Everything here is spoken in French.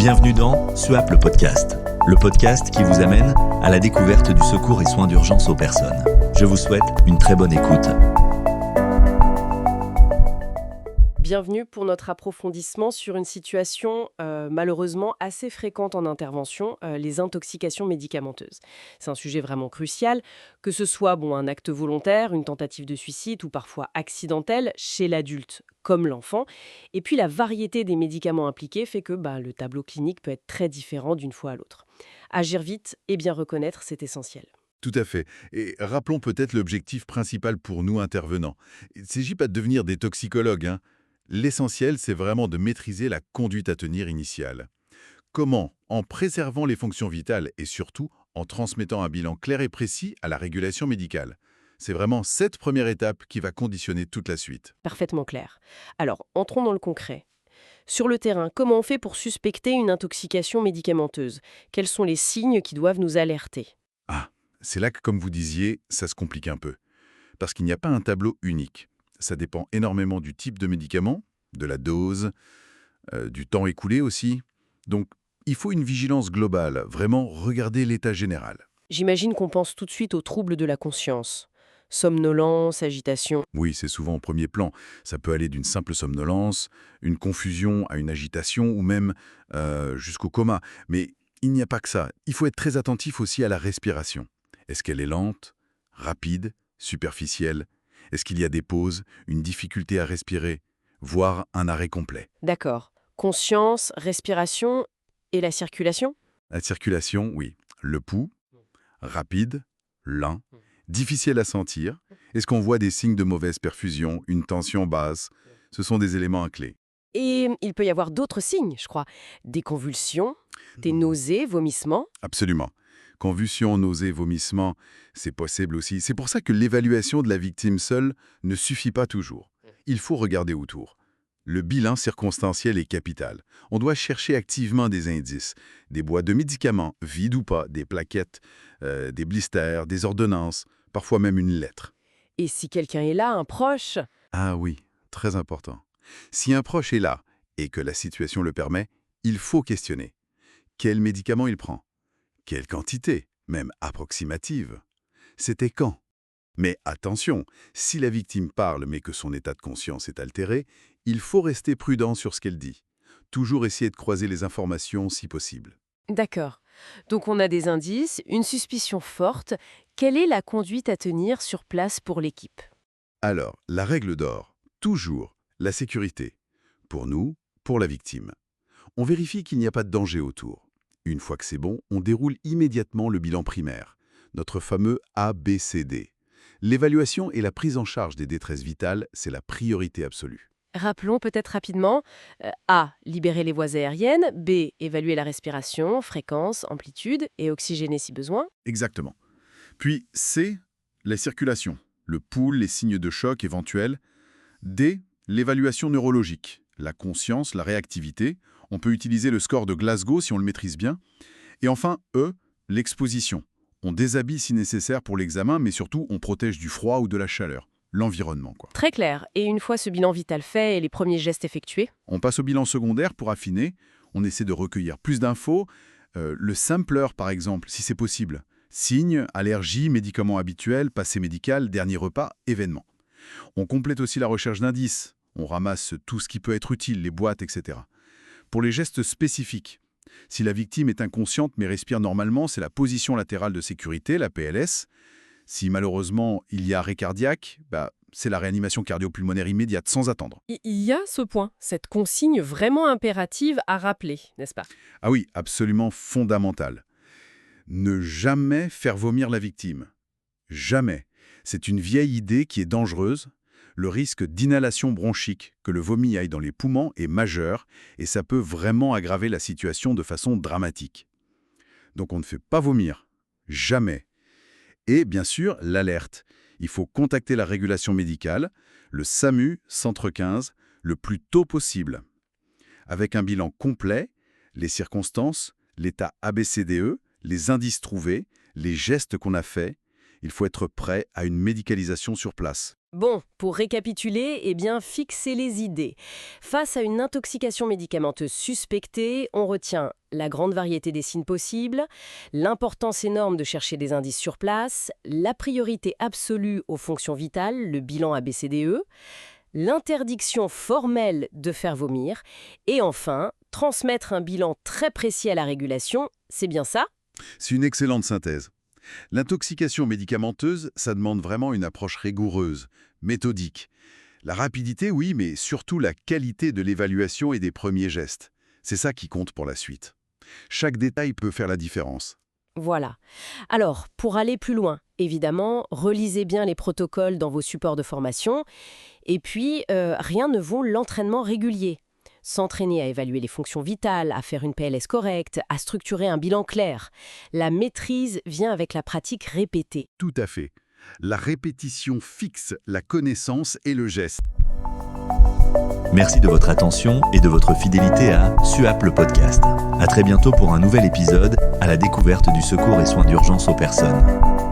Bienvenue dans SUAP le podcast qui vous amène à la découverte du secours et soins d'urgence aux personnes. Je vous souhaite une très bonne écoute. Bienvenue pour notre approfondissement sur une situation malheureusement assez fréquente en intervention, les intoxications médicamenteuses. C'est un sujet vraiment crucial, que ce soit un acte volontaire, une tentative de suicide ou parfois accidentelle chez l'adulte comme l'enfant. Et puis la variété des médicaments impliqués fait que le tableau clinique peut être très différent d'une fois à l'autre. Agir vite et bien reconnaître, c'est essentiel. Tout à fait. Et rappelons peut-être l'objectif principal pour nous intervenants. Il ne s'agit pas de devenir des toxicologues, hein. L'essentiel, c'est vraiment de maîtriser la conduite à tenir initiale. Comment? En préservant les fonctions vitales et surtout en transmettant un bilan clair et précis à la régulation médicale. C'est vraiment cette première étape qui va conditionner toute la suite. Parfaitement clair. Alors, entrons dans le concret. Sur le terrain, comment on fait pour suspecter une intoxication médicamenteuse? Quels sont les signes qui doivent nous alerter? Ah, c'est là que, comme vous disiez, ça se complique un peu. Parce qu'il n'y a pas un tableau unique. Ça dépend énormément du type de médicament, de la dose, du temps écoulé aussi. Donc, il faut une vigilance globale, vraiment regarder l'état général. J'imagine qu'on pense tout de suite aux troubles de la conscience. Somnolence, agitation. Oui, c'est souvent au premier plan. Ça peut aller d'une simple somnolence, une confusion à une agitation ou même jusqu'au coma. Mais il n'y a pas que ça. Il faut être très attentif aussi à la respiration. Est-ce qu'elle est lente, rapide, superficielle? Est-ce qu'il y a des pauses, une difficulté à respirer, voire un arrêt complet? D'accord. Conscience, respiration et la circulation? La circulation, oui. Le pouls, rapide, lent, difficile à sentir. Est-ce qu'on voit des signes de mauvaise perfusion, une tension basse? Ce sont des éléments clés. Et il peut y avoir d'autres signes, je crois. Des convulsions, des nausées, vomissements. Absolument. Convulsions, nausées, vomissements, c'est possible aussi. C'est pour ça que l'évaluation de la victime seule ne suffit pas toujours. Il faut regarder autour. Le bilan circonstanciel est capital. On doit chercher activement des indices, des boîtes de médicaments, vides ou pas, des plaquettes, des blisters, des ordonnances, parfois même une lettre. Et si quelqu'un est là, un proche? Ah oui, très important. Si un proche est là et que la situation le permet, il faut questionner. Quel médicament il prend? Quelle quantité, même approximative? C'était quand? Mais attention, si la victime parle mais que son état de conscience est altéré, il faut rester prudent sur ce qu'elle dit. Toujours essayer de croiser les informations si possible. D'accord. Donc on a des indices, une suspicion forte. Quelle est la conduite à tenir sur place pour l'équipe? Alors, la règle d'or, toujours la sécurité. Pour nous, pour la victime. On vérifie qu'il n'y a pas de danger autour. Une fois que c'est bon, on déroule immédiatement le bilan primaire, notre fameux ABCD. L'évaluation et la prise en charge des détresses vitales, c'est la priorité absolue. Rappelons peut-être rapidement. A. Libérer les voies aériennes. B. Évaluer la respiration, fréquence, amplitude et oxygéner si besoin. Exactement. Puis C, la circulation, le pouls, les signes de choc éventuels. D, l'évaluation neurologique, la conscience, la réactivité. On peut utiliser le score de Glasgow si on le maîtrise bien. Et enfin, E, l'exposition. On déshabille si nécessaire pour l'examen, mais surtout on protège du froid ou de la chaleur. L'environnement, quoi. Très clair. Et une fois ce bilan vital fait et les premiers gestes effectués? On passe au bilan secondaire pour affiner. On essaie de recueillir plus d'infos. Le sampler, par exemple, si c'est possible. Signes, allergies, médicaments habituels, passé médical, dernier repas, événements. On complète aussi la recherche d'indices. On ramasse tout ce qui peut être utile, les boîtes, etc. Pour les gestes spécifiques, si la victime est inconsciente mais respire normalement, c'est la position latérale de sécurité, la PLS. Si malheureusement il y a arrêt cardiaque, c'est la réanimation cardio-pulmonaire immédiate, sans attendre. Il y a ce point, cette consigne vraiment impérative à rappeler, n'est-ce pas? Ah oui, absolument fondamental. Ne jamais faire vomir la victime. Jamais. C'est une vieille idée qui est dangereuse. Le risque d'inhalation bronchique, que le vomi aille dans les poumons, est majeur et ça peut vraiment aggraver la situation de façon dramatique. Donc on ne fait pas vomir. Jamais. Et bien sûr, l'alerte. Il faut contacter la régulation médicale, le SAMU, Centre 15, le plus tôt possible. Avec un bilan complet, les circonstances, l'état ABCDE, les indices trouvés, les gestes qu'on a faits, Il faut être prêt à une médicalisation sur place. Bon, pour récapituler, fixer les idées. Face à une intoxication médicamenteuse suspectée, on retient la grande variété des signes possibles, l'importance énorme de chercher des indices sur place, la priorité absolue aux fonctions vitales, le bilan ABCDE, l'interdiction formelle de faire vomir, et enfin, transmettre un bilan très précis à la régulation, c'est bien ça ? C'est une excellente synthèse. L'intoxication médicamenteuse, ça demande vraiment une approche rigoureuse, méthodique. La rapidité, oui, mais surtout la qualité de l'évaluation et des premiers gestes. C'est ça qui compte pour la suite. Chaque détail peut faire la différence. Voilà. Alors, pour aller plus loin, évidemment, relisez bien les protocoles dans vos supports de formation. Et puis, rien ne vaut l'entraînement régulier. S'entraîner à évaluer les fonctions vitales, à faire une PLS correcte, à structurer un bilan clair. La maîtrise vient avec la pratique répétée. Tout à fait. La répétition fixe la connaissance et le geste. Merci de votre attention et de votre fidélité à SUAP le podcast. À très bientôt pour un nouvel épisode à la découverte du secours et soins d'urgence aux personnes.